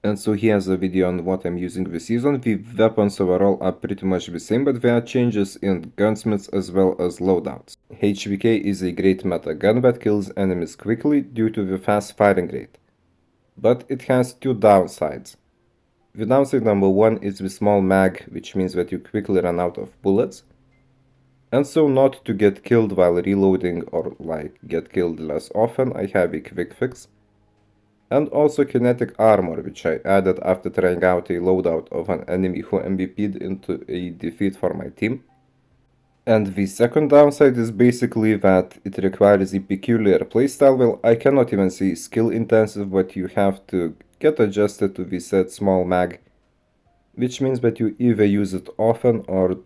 And so here's a video on what I'm using this season. The weapons overall are pretty much the same, but there are changes in gunsmiths as well as loadouts. HVK is a great meta gun that kills enemies quickly due to the fast firing rate. But it has two downsides. The downside number one is the small mag, which means that you quickly run out of bullets. And so not to get killed while reloading or get killed less often, I have a quick fix. And also kinetic armor, which I added after trying out a loadout of an enemy who MVP'd into a defeat for my team. And the second downside is basically that it requires a peculiar playstyle. Well, I cannot even say skill intensive, but you have to get adjusted to the set small mag, which means that you either use it often or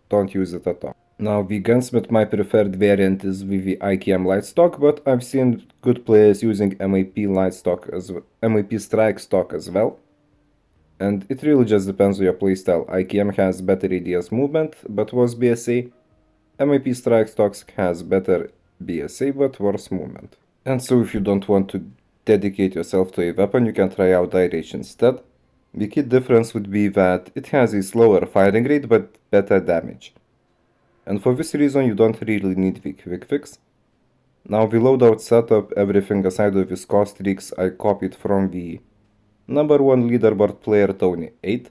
don't use it at all. Now, the gunsmith, my preferred variant is with the IKM lightstock, but I've seen good players using MAP lightstock as well, MAP strike stock as well. And it really just depends on your playstyle. IKM has better ADS movement, but worse BSA. MAP strike stocks has better BSA, but worse movement. And so if you don't want to dedicate yourself to a weapon, you can try out Die Rage instead. The key difference would be that it has a slower firing rate, but better damage. And for this reason you don't really need the quick fix. Now the loadout setup, everything aside of his cost streaks, I copied from the number one leaderboard player Tony 8.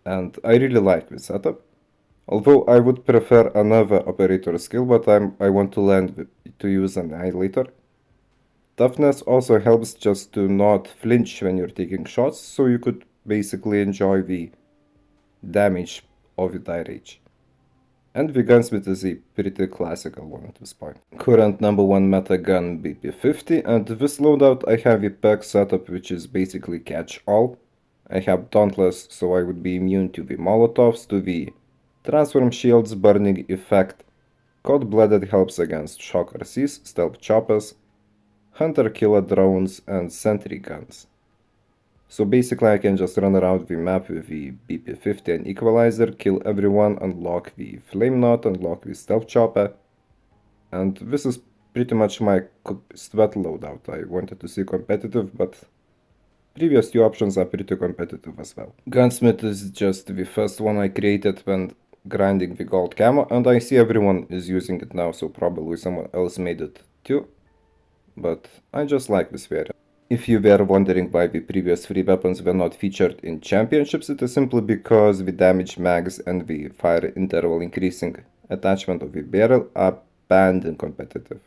And I really like this setup. Although I would prefer another operator skill, but I want to learn to use Annihilator. Toughness also helps just to not flinch when you're taking shots, so you could basically enjoy the damage of the Die Rage. And the gunsmith is a pretty classical one at this point. Current number one meta gun BP50, and this loadout I have a pack setup which is basically catch-all. I have Dauntless, so I would be immune to the Molotovs, to the Transform Shields, Burning Effect, Cold-Blooded helps against Shock RCs, Stealth Choppers, Hunter-Killer Drones, and Sentry Guns. So basically I can just run around the map with the BP50 and Equalizer, kill everyone, unlock the Flame Knot, unlock the Stealth Chopper. And this is pretty much my sweat loadout. I wanted to see competitive, but previous two options are pretty competitive as well. Gunsmith is just the first one I created when grinding the gold camo, and I see everyone is using it now, so probably someone else made it too. But I just like this variant. If you were wondering why the previous three weapons were not featured in championships, it is simply because the damage mags and the fire interval increasing attachment of the barrel are banned in competitive.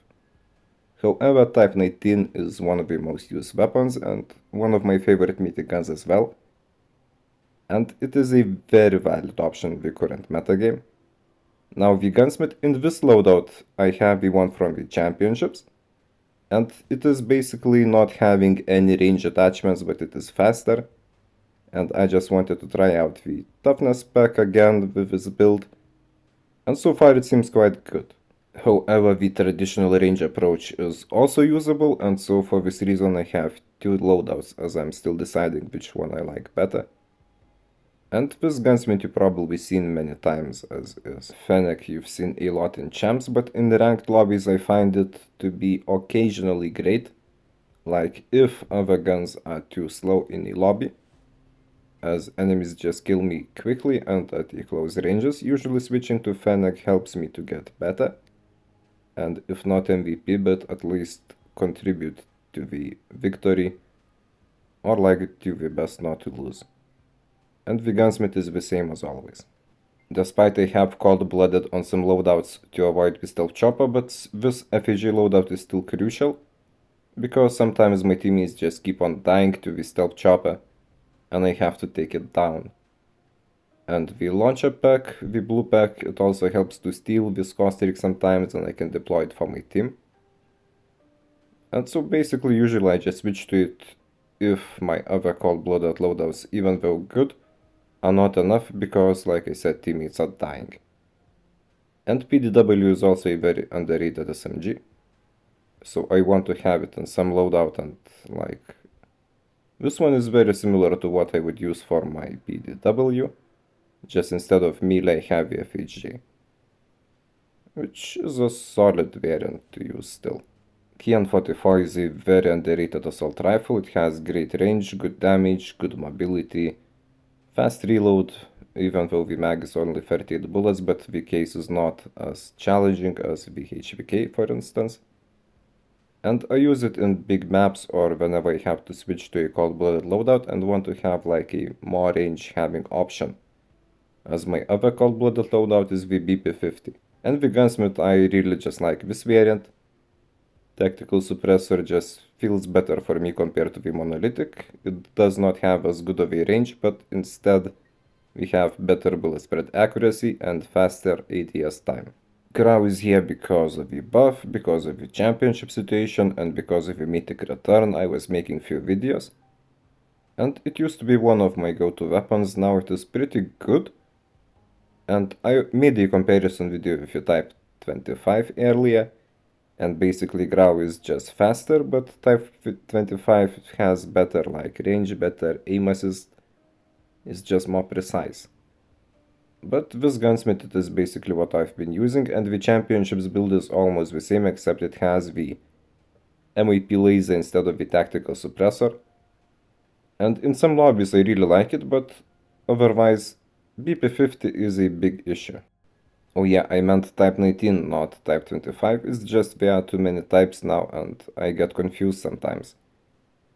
However, Type 19 is one of the most used weapons and one of my favorite Mythic guns as well. And it is a very valid option in the current metagame. Now the gunsmith in this loadout, I have the one from the championships. And it is basically not having any range attachments, but it is faster. And I just wanted to try out the toughness pack again with this build. And so far it seems quite good. However, the traditional range approach is also usable, and so for this reason I have two loadouts, as I'm still deciding which one I like better. And this gunsmith you've probably seen many times, as is Fennec you've seen a lot in champs, but in the ranked lobbies I find it to be occasionally great, like if other guns are too slow in a lobby, as enemies just kill me quickly and at the close ranges. Usually switching to Fennec helps me to get better, and if not MVP, but at least contribute to the victory, or like to the best not to lose. And the gunsmith is the same as always. Despite I have cold-blooded on some loadouts to avoid the stealth chopper, but this FAG loadout is still crucial, because sometimes my teammates just keep on dying to the stealth chopper, and I have to take it down. And the launcher pack, the blue pack, it also helps to steal this cost streak sometimes, and I can deploy it for my team. And so basically usually I just switch to it if my other cold-blooded loadouts, even though good, are not enough, because like I said, teammates are dying. And PDW is also a very underrated SMG, so I want to have it in some loadout, and like this one is very similar to what I would use for my PDW, just instead of melee heavy FHG, which is a solid variant to use still. KN-44 is a very underrated assault rifle. It has great range, good damage, good mobility, fast reload, even though the mag is only 38 bullets, but the case is not as challenging as the HVK, for instance. And I use it in big maps or whenever I have to switch to a cold-blooded loadout and want to have like a more range having option, as my other cold-blooded loadout is the BP-50. And the gunsmith, I really just like this variant. Tactical suppressor just feels better for me compared to the monolithic. It does not have as good of a range, but instead we have better bullet spread accuracy and faster ADS time. Grau is here because of the buff, because of the championship situation, and because of the Mythic return. I was making few videos. And it used to be one of my go-to weapons, now it is pretty good. And I made a comparison video with the Type 25 earlier. And basically Grau is just faster, but Type 25 has better like range, better aim assist, it's just more precise. But this gunsmith it is basically what I've been using, and the championships build is almost the same except it has the MAP laser instead of the tactical suppressor. And in some lobbies I really like it, but otherwise BP-50 is a big issue. Oh yeah, I meant Type 19, not Type 25, it's just there are too many types now and I get confused sometimes.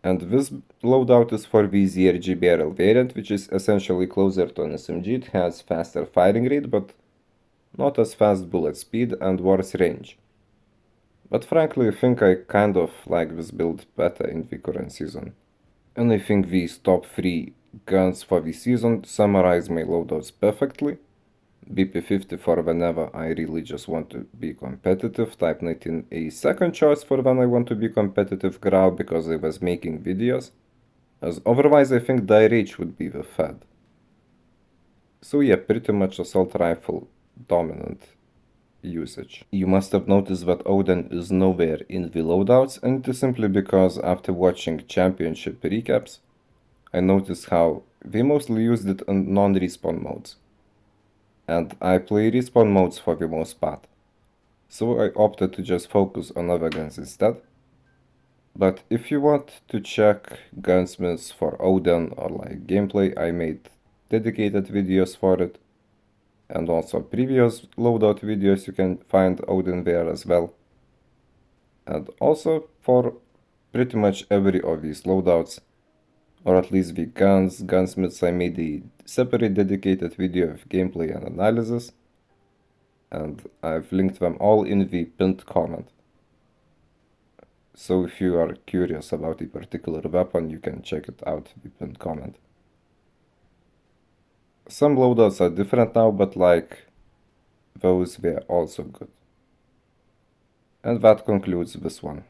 And this loadout is for the ZRG barrel variant, which is essentially closer to an SMG. It has faster firing rate, but not as fast bullet speed and worse range. But frankly, I think I kind of like this build better in the current season. And I think these top 3 guns for the season summarize my loadouts perfectly. BP-50 for whenever I really just want to be competitive, Type 19 a second choice for when I want to be competitive, Grau because I was making videos, as otherwise I think DIRH would be the third. So yeah, pretty much assault rifle dominant usage. You must have noticed that Odin is nowhere in the loadouts, and it is simply because after watching championship recaps, I noticed how they mostly used it in non-respawn modes. And I play respawn modes for the most part, so I opted to just focus on other guns instead. But if you want to check gunsmiths for Odin or like gameplay, I made dedicated videos for it, and also previous loadout videos you can find Odin there as well. And also for pretty much every of these loadouts, or at least the gunsmiths, I made a separate dedicated video of gameplay and analysis, and I've linked them all in the pinned comment. So if you are curious about a particular weapon, you can check it out in the pinned comment. Some loadouts are different now, but like those were also good. And that concludes this one.